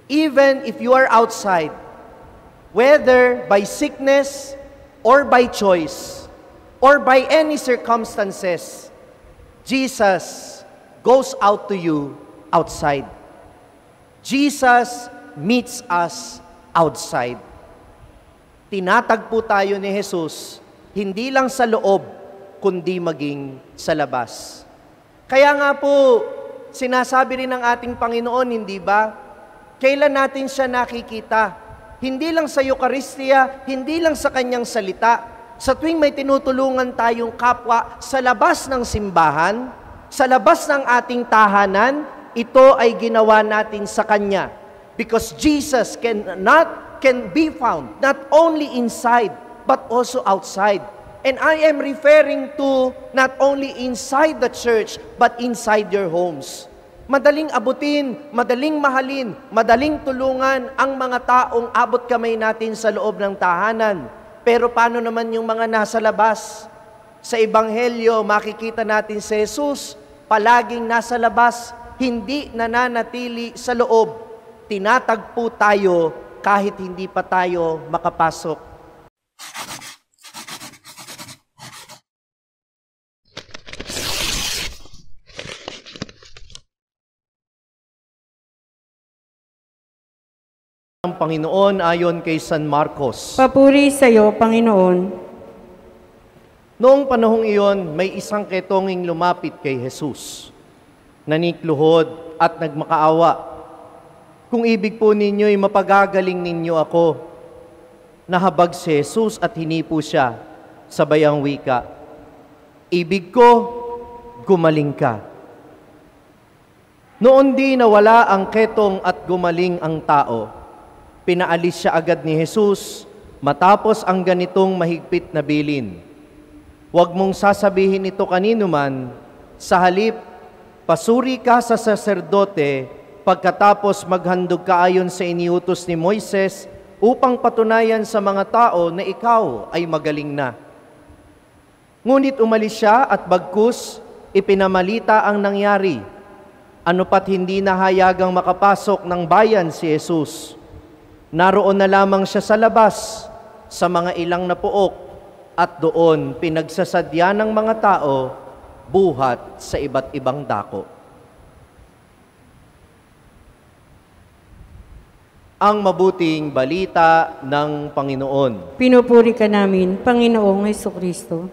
Even if you are outside, whether by sickness or by choice or by any circumstances, Jesus goes out to you outside. Jesus meets us outside. Tinatagpo tayo ni Jesus, hindi lang sa loob, kundi maging sa labas. Kaya nga po, sinasabi rin ng ating Panginoon, hindi ba? Kailan natin siya nakikita? Hindi lang sa Eucharistia, hindi lang sa kanyang salita. Sa tuwing may tinutulungan tayong kapwa sa labas ng simbahan, sa labas ng ating tahanan, ito ay ginawa natin sa kanya. Because Jesus can be found not only inside, but also outside. And I am referring to not only inside the church, but inside your homes. Madaling abutin, madaling mahalin, madaling tulungan ang mga taong abot kamay natin sa loob ng tahanan. Pero paano naman yung mga nasa labas? Sa Ebanghelyo, makikita natin si Jesus, palaging nasa labas, hindi nananatili sa loob. Tinatagpo tayo kahit hindi pa tayo makapasok. Ang Panginoon ayon kay San Marcos. Papuri sa iyo, Panginoon. Noong panahong iyon, may isang ketonging lumapit kay Jesus. Nanikluhod at nagmakaawa. Kung ibig po ninyo'y mapagagaling ninyo ako. Nahabag si Jesus at hinipo siya, sabay ang wika, ibig ko, gumaling ka. Noon di nawala ang ketong at gumaling ang tao. Pinaalis siya agad ni Jesus matapos ang ganitong mahigpit na bilin. Huwag mong sasabihin ito kanino man, sa halip, pasuri ka sa saserdote pagkatapos maghandog ka ayon sa iniutos ni Moises upang patunayan sa mga tao na ikaw ay magaling na. Ngunit umalis siya at bagkus, ipinamalita ang nangyari. Ano pat hindi nahayagang makapasok ng bayan si Jesus. Naroon na lamang siya sa labas, sa mga ilang na puok, at doon pinagsasadya ng mga tao, buhat sa iba't ibang dako. Ang mabuting balita ng Panginoon. Pinupuri ka namin, Panginoong Hesukristo.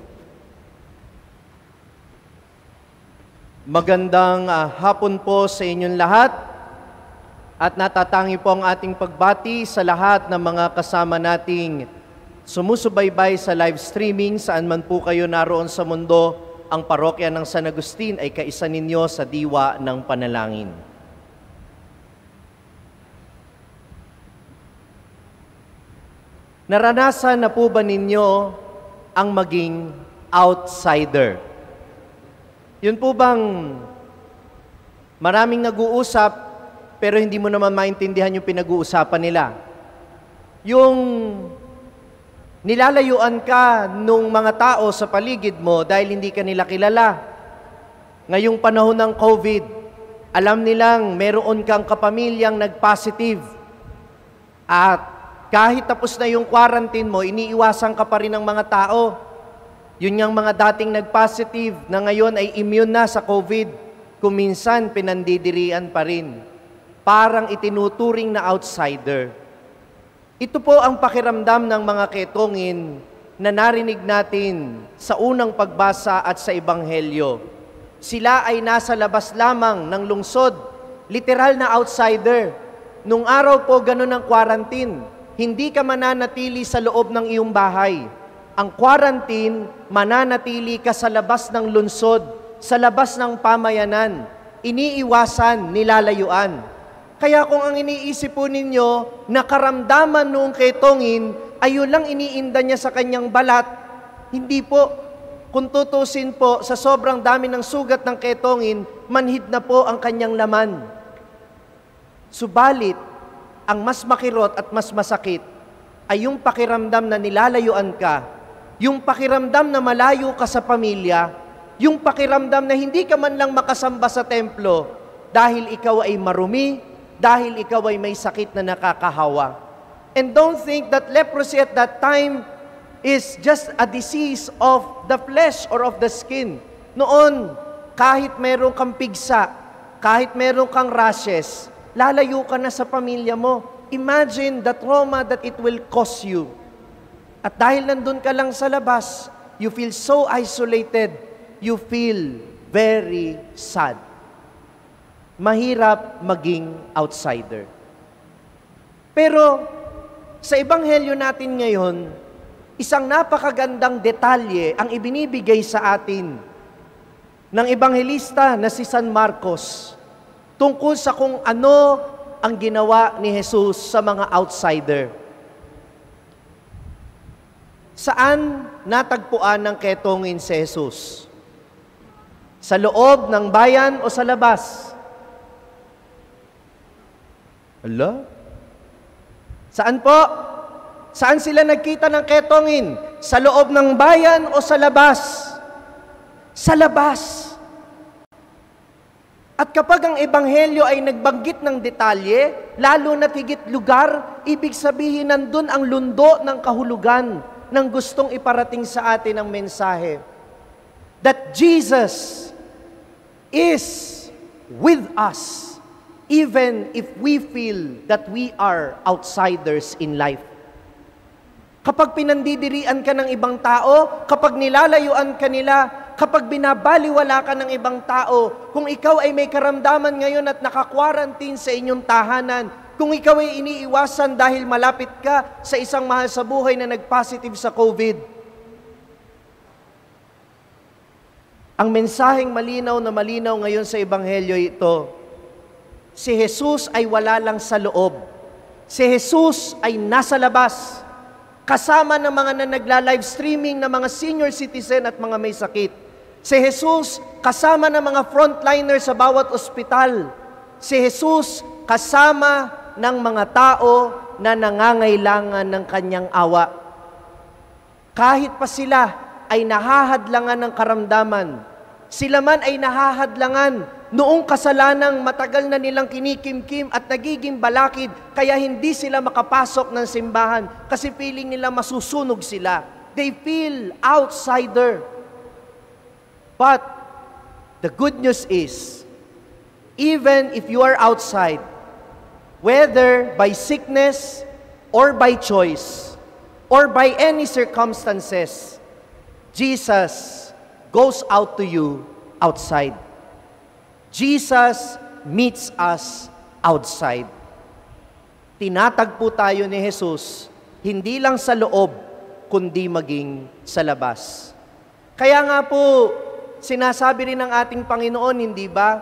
Magandang hapon po sa inyong lahat. At natatangi po ang ating pagbati sa lahat ng mga kasama nating sumusubaybay sa live streaming saan man po kayo naroon sa mundo. Ang parokya ng San Agustin ay kaisa ninyo sa diwa ng panalangin. Naranasan na po ba ninyo ang maging outsider? Yun po bang maraming nag-uusap pero hindi mo naman maintindihan yung pinag-uusapan nila? Yung nilalayuan ka nung mga tao sa paligid mo dahil hindi ka nila kilala. Ngayong panahon ng COVID, alam nilang meron kang kapamilyang nag-positive. At kahit tapos na yung quarantine mo, iniiwasan ka pa rin ng mga tao. Yun yung mga dating nag-positive na ngayon ay immune na sa COVID. Kung minsan, pinandidirian pa rin. Parang itinuturing na outsider. Ito po ang pakiramdam ng mga ketongin na narinig natin sa unang pagbasa at sa Ebanghelyo. Sila ay nasa labas lamang ng lungsod, literal na outsider. Nung araw po ganun ang quarantine, hindi ka mananatili sa loob ng iyong bahay. Ang quarantine, mananatili ka sa labas ng lungsod, sa labas ng pamayanan. Iniiwasan, nilalayuan. Kaya kung ang iniisip po ninyo, nakaramdaman noong ketongin, ayun lang iniinda niya sa kanyang balat, hindi po. Kung tutusin po, sa sobrang dami ng sugat ng ketongin, manhid na po ang kanyang laman. Subalit, ang mas makirot at mas masakit ay yung pakiramdam na nilalayuan ka, yung pakiramdam na malayo ka sa pamilya, yung pakiramdam na hindi ka man lang makasamba sa templo dahil ikaw ay marumi, dahil ikaw ay may sakit na nakakahawa. And don't think that leprosy at that time is just a disease of the flesh or of the skin. Noon, kahit meron kang pigsa, kahit meron kang rashes, lalayo ka na sa pamilya mo. Imagine the trauma that it will cause you. At dahil nandun ka lang sa labas, you feel so isolated, you feel very sad. Mahirap maging outsider. Pero sa ebanghelyo natin ngayon, isang napakagandang detalye ang ibinibigay sa atin ng ebanghelista na si San Marcos tungkol sa kung ano ang ginawa ni Jesus sa mga outsider. Saan natagpuan ng ketongin si Jesus? Sa loob ng bayan o sa labas? Ala? Saan po? Saan sila nagkita ng ketongin? Sa loob ng bayan o sa labas? Sa labas. At kapag ang ebanghelyo ay nagbanggit ng detalye, lalo na higit lugar, ibig sabihin nandun ang lundo ng kahulugan ng gustong iparating sa atin ang mensahe. That Jesus is with us, even if we feel that we are outsiders in life. Kapag pinandidirian ka ng ibang tao, kapag nilalayuan ka nila, kapag binabaliwala ka ng ibang tao, kung ikaw ay may karamdaman ngayon at naka-quarantine sa inyong tahanan, kung ikaw ay iniiwasan dahil malapit ka sa isang mahal sa buhay na nag-positive sa COVID, ang mensaheng malinaw na malinaw ngayon sa ebanghelyo ito, si Jesus ay wala lang sa loob. Si Jesus ay nasa labas, kasama ng mga na nagla-live streaming na mga senior citizen at mga may sakit. Si Jesus kasama ng mga frontliner sa bawat ospital. Si Jesus kasama ng mga tao na nangangailangan ng kanyang awa. Kahit pa sila ay nahahadlangan ng karamdaman, sila man ay nahahadlangan noong kasalanang matagal na nilang kinikimkim at nagiging balakid, kaya hindi sila makapasok ng simbahan kasi feeling nila masusunog sila. They feel outsider. But the good news is, even if you are outside, whether by sickness or by choice or by any circumstances, Jesus goes out to you outside. Jesus meets us outside. Tinatagpo tayo ni Jesus, hindi lang sa loob, kundi maging sa labas. Kaya nga po, sinasabi rin ng ating Panginoon, hindi ba?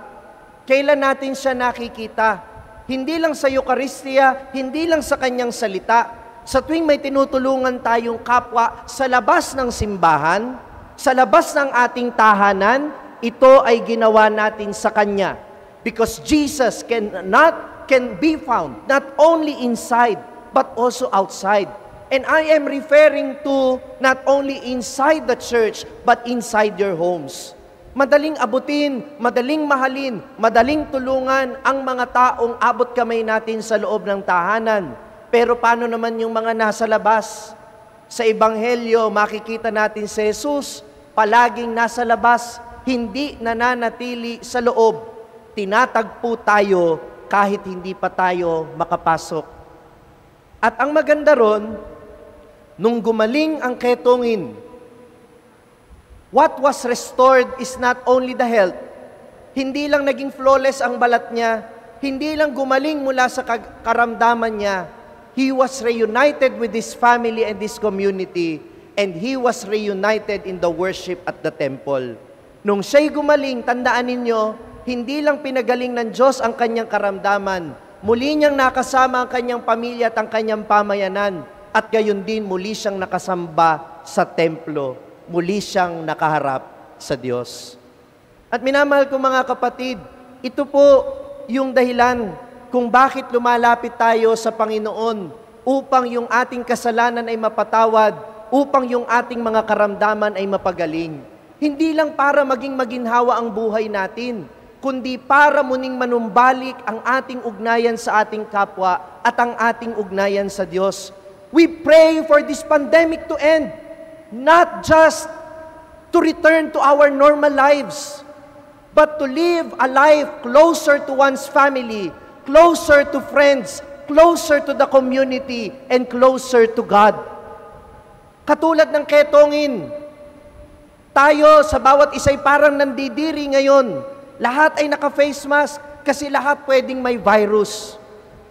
Kailan natin siya nakikita? Hindi lang sa Eucharistia, hindi lang sa kanyang salita. Sa tuwing may tinutulungan tayong kapwa sa labas ng simbahan, sa labas ng ating tahanan, ito ay ginawa natin sa Kanya. Because Jesus can be found not only inside, but also outside. And I am referring to not only inside the church, but inside your homes. Madaling abutin, madaling mahalin, madaling tulungan ang mga taong abot kamay natin sa loob ng tahanan. Pero paano naman yung mga nasa labas? Sa Ebanghelyo, makikita natin si Jesus, palaging nasa labas, hindi nananatili sa loob. Tinatagpo tayo kahit hindi pa tayo makapasok. At ang maganda ron, nung gumaling ang ketongin, what was restored is not only the health. Hindi lang naging flawless ang balat niya, hindi lang gumaling mula sa karamdaman niya. He was reunited with his family and his community, and he was reunited in the worship at the temple. Nung siya'y gumaling, tandaan ninyo, hindi lang pinagaling ng Diyos ang kanyang karamdaman, muli niyang nakasama ang kanyang pamilya at ang kanyang pamayanan, at gayon din muli siyang nakasamba sa templo. Muli siyang nakaharap sa Diyos. At minamahal ko mga kapatid, ito po yung dahilan kung bakit lumalapit tayo sa Panginoon upang yung ating kasalanan ay mapatawad, upang yung ating mga karamdaman ay mapagaling. Hindi lang para maging maginhawa ang buhay natin, kundi para muning manumbalik ang ating ugnayan sa ating kapwa at ang ating ugnayan sa Diyos. We pray for this pandemic to end, not just to return to our normal lives, but to live a life closer to one's family, closer to friends, closer to the community, and closer to God. Katulad ng ketongin, tayo sa bawat isa'y parang nandidiri ngayon. Lahat ay naka-face mask kasi lahat pwedeng may virus.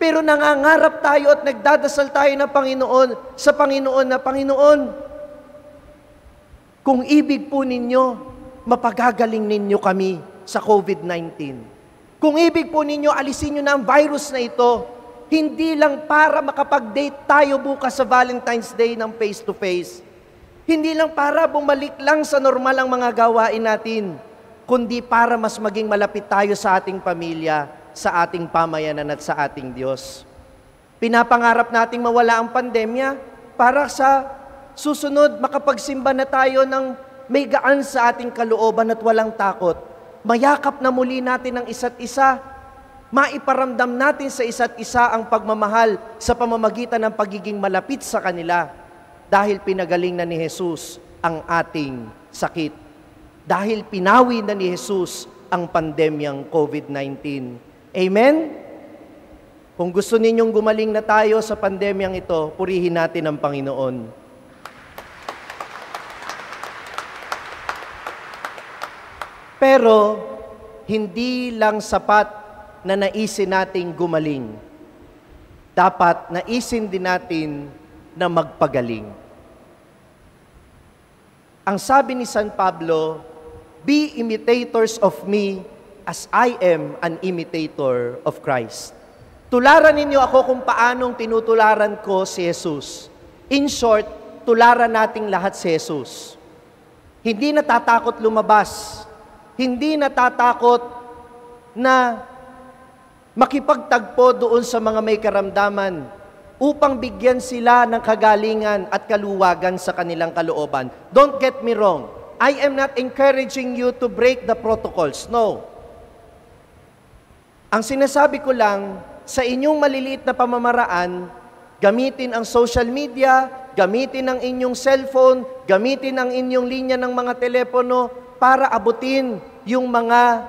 Pero nangangarap tayo at nagdadasal tayo ng Panginoon sa Panginoon na, Panginoon, kung ibig po ninyo, mapagagaling ninyo kami sa COVID-19. Kung ibig po ninyo, alisin nyo na ang virus na ito, hindi lang para makapag-date tayo bukas sa Valentine's Day ng face-to-face. Hindi lang para bumalik lang sa normal ang mga gawain natin, kundi para mas maging malapit tayo sa ating pamilya, sa ating pamayanan at sa ating Diyos. Pinapangarap nating mawala ang pandemya para sa susunod makapagsimba na tayo ng may gaan sa ating kalooban at walang takot. Mayakap na muli natin ang isa't isa. Maiparamdam natin sa isa't isa ang pagmamahal sa pamamagitan ng pagiging malapit sa kanila dahil pinagaling na ni Jesus ang ating sakit. Dahil pinawi na ni Jesus ang pandemyang COVID-19. Amen? Kung gusto ninyong gumaling na tayo sa pandemyang ito, purihin natin ang Panginoon. Pero, hindi lang sapat na naisin nating gumaling. Dapat naisin din natin na magpagaling. Ang sabi ni San Pablo, "Be imitators of me as I am an imitator of Christ." Tularan ninyo ako kung paanong tinutularan ko si Jesus. In short, tularan nating lahat si Jesus. Hindi natatakot lumabas. Hindi natatakot na makipagtagpo doon sa mga may karamdaman upang bigyan sila ng kagalingan at kaluwagan sa kanilang kalooban. Don't get me wrong. I am not encouraging you to break the protocols. No. Ang sinasabi ko lang, sa inyong maliliit na pamamaraan, gamitin ang social media, gamitin ang inyong cellphone, gamitin ang inyong linya ng mga telepono para abutin yung mga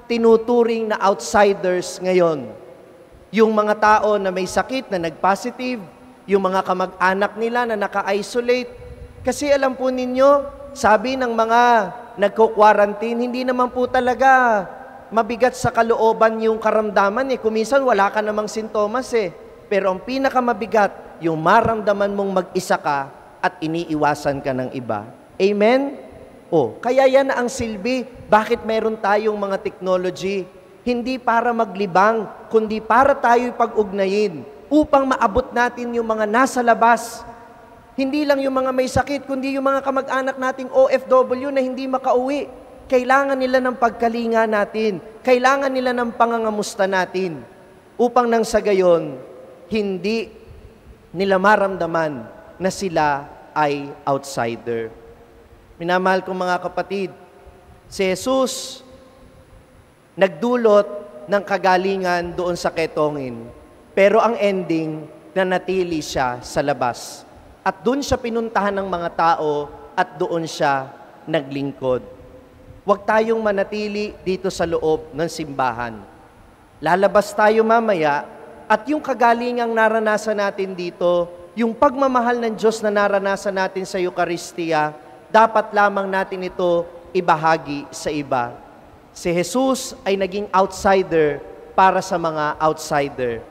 tinuturing na outsiders ngayon. Yung mga tao na may sakit na nag-positive, yung mga kamag-anak nila na naka-isolate. Kasi alam po ninyo, sabi ng mga nagko-quarantine, hindi naman po talaga mabigat sa kalooban yung karamdaman eh. Kuminsan wala ka namang sintomas eh. Pero ang pinakamabigat, yung maramdaman mong mag-isa ka at iniiwasan ka ng iba. Amen? Kaya yan ang silbi. Bakit meron tayong mga technology? Hindi para maglibang, kundi para tayo'y pag-ugnayin upang maabot natin yung mga nasa labas. Hindi lang yung mga may sakit, kundi yung mga kamag-anak nating OFW na hindi makauwi. Kailangan nila ng pagkalinga natin. Kailangan nila ng pangangamusta natin. Upang nang sa gayon, hindi nila maramdaman na sila ay outsider. Minamahal kong mga kapatid, si Jesus nagdulot ng kagalingan doon sa ketongin. Pero ang ending, nanatili siya sa labas. At doon siya pinuntahan ng mga tao at doon siya naglingkod. Huwag tayong manatili dito sa loob ng simbahan. Lalabas tayo mamaya at yung kagalingang naranasan natin dito, yung pagmamahal ng Diyos na naranasan natin sa Eucharistia, dapat lamang natin ito ibahagi sa iba. Si Jesus ay naging outsider para sa mga outsider.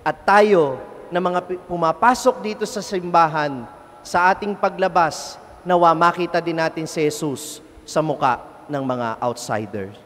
At tayo na mga pumapasok dito sa simbahan, sa ating paglabas, nawa makita din natin si Jesus sa muka ng mga outsiders.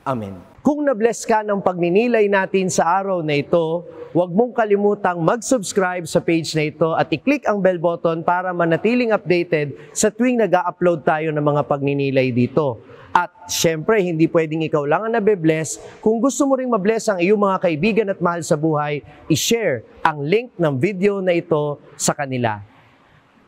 Amen. Kung na-bless ka ng pagninilay natin sa araw na ito, huwag mong kalimutang mag-subscribe sa page na ito at i-click ang bell button para manatiling updated sa tuwing nag-upload tayo ng mga pagninilay dito. At syempre, hindi pwedeng ikaw lang ang nabe-bless. Kung gusto mo ring ma-bless ang iyong mga kaibigan at mahal sa buhay, i-share ang link ng video na ito sa kanila.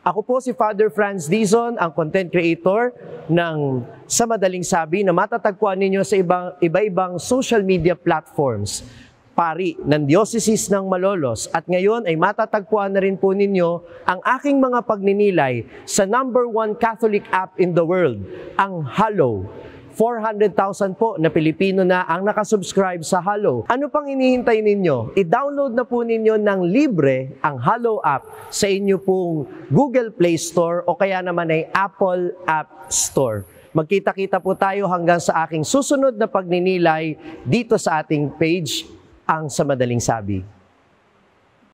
Ako po si Father Franz Dizon, ang content creator ng Sa Madaling Sabi na matatagpuan ninyo sa iba-ibang social media platforms. Pari ng Diocese ng Malolos, at ngayon ay matatagpuan na rin po ninyo ang aking mga pagninilay sa #1 Catholic app in the world, ang Hallow. 400,000 po na Pilipino na ang nakasubscribe sa Hallow. Ano pang inihintay ninyo? I-download na po ninyo ng libre ang Hallow app sa inyo pong Google Play Store o kaya naman ay Apple App Store. Magkita-kita po tayo hanggang sa aking susunod na pagninilay dito sa ating page, ang Sa Madaling Sabi.